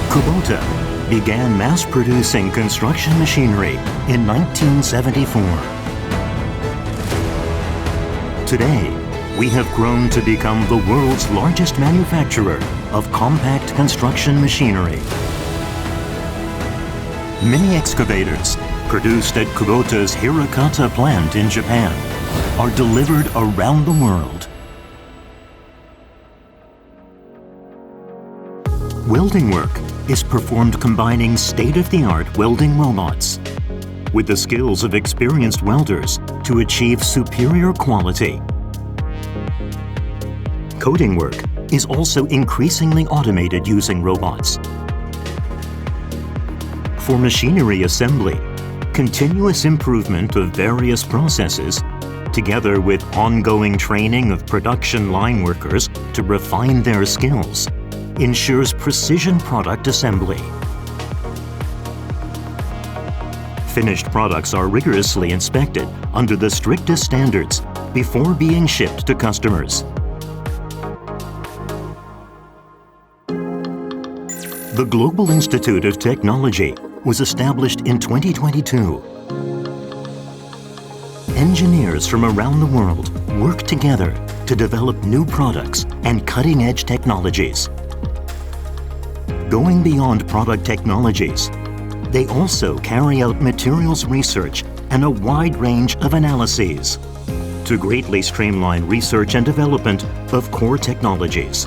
Kubota began mass-producing construction machinery in 1974. Today, we have grown to become the world's largest manufacturer of compact construction machinery. Mini excavators, produced at Kubota's Hirakata plant in Japan, are delivered around the world. Welding work is performed combining state-of-the-art welding robots with the skills of experienced welders to achieve superior quality. Coating work is also increasingly automated using robots. For machinery assembly, continuous improvement of various processes, together with ongoing training of production line workers to refine their skills, ensures precision product assembly. Finished products are rigorously inspected under the strictest standards before being shipped to customers. The Global Institute of Technology was established in 2022. Engineers from around the world work together to develop new products and cutting-edge technologies. Going beyond product technologies, they also carry out materials research and a wide range of analyses to greatly streamline research and development of core technologies.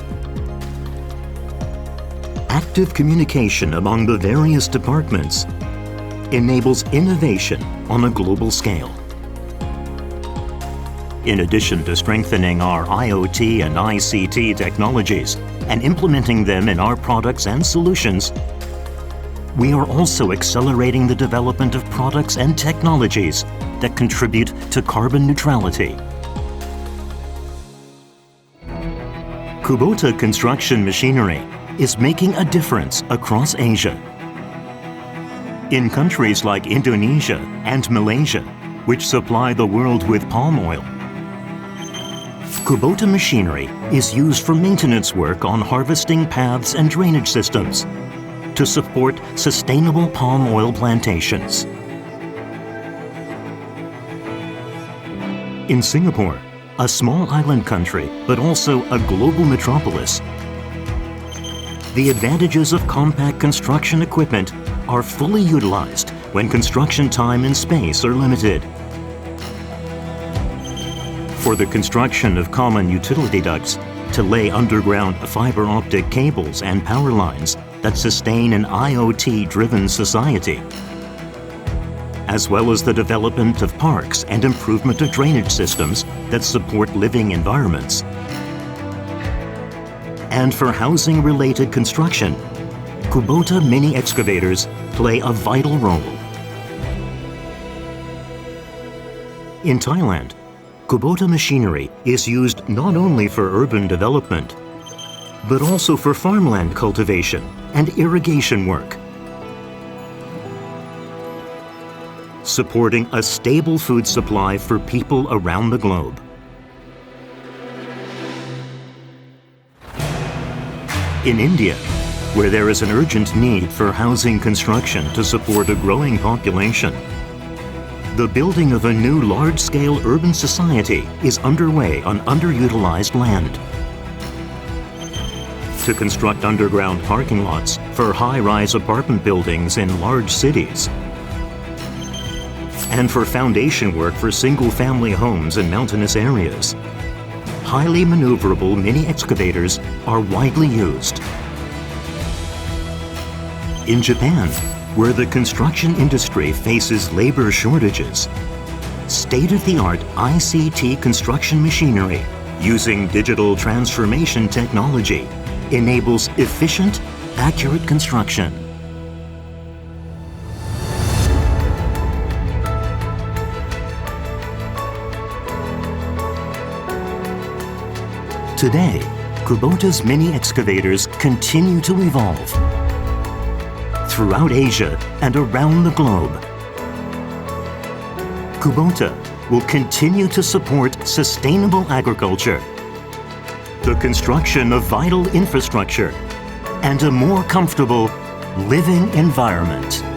Active communication among the various departments enables innovation on a global scale. In addition to strengthening our IoT and ICT technologies and implementing them in our products and solutions, we are also accelerating the development of products and technologies that contribute to carbon neutrality. Kubota construction machinery is making a difference across Asia. In countries like Indonesia and Malaysia, which supply the world with palm oil, Kubota machinery is used for maintenance work on harvesting paths and drainage systems to support sustainable palm oil plantations. In Singapore, a small island country but also a global metropolis, the advantages of compact construction equipment are fully utilized when construction time and space are limited. For the construction of common utility ducts, to lay underground fiber optic cables and power lines that sustain an IoT-driven society, as well as the development of parks and improvement of drainage systems that support living environments. And for housing-related construction, Kubota mini excavators play a vital role. In Thailand, Kubota machinery is used not only for urban development, but also for farmland cultivation and irrigation work, supporting a stable food supply for people around the globe. In India, where there is an urgent need for housing construction to support a growing population, the building of a new large-scale urban society is underway on underutilized land. To construct underground parking lots for high-rise apartment buildings in large cities, and for foundation work for single-family homes in mountainous areas, highly maneuverable mini excavators are widely used. In Japan, where the construction industry faces labor shortages, state-of-the-art ICT construction machinery using digital transformation technology enables efficient, accurate construction. Today, Kubota's mini excavators continue to evolve throughout Asia and around the globe. Kubota will continue to support sustainable agriculture, the construction of vital infrastructure, and a more comfortable, living environment.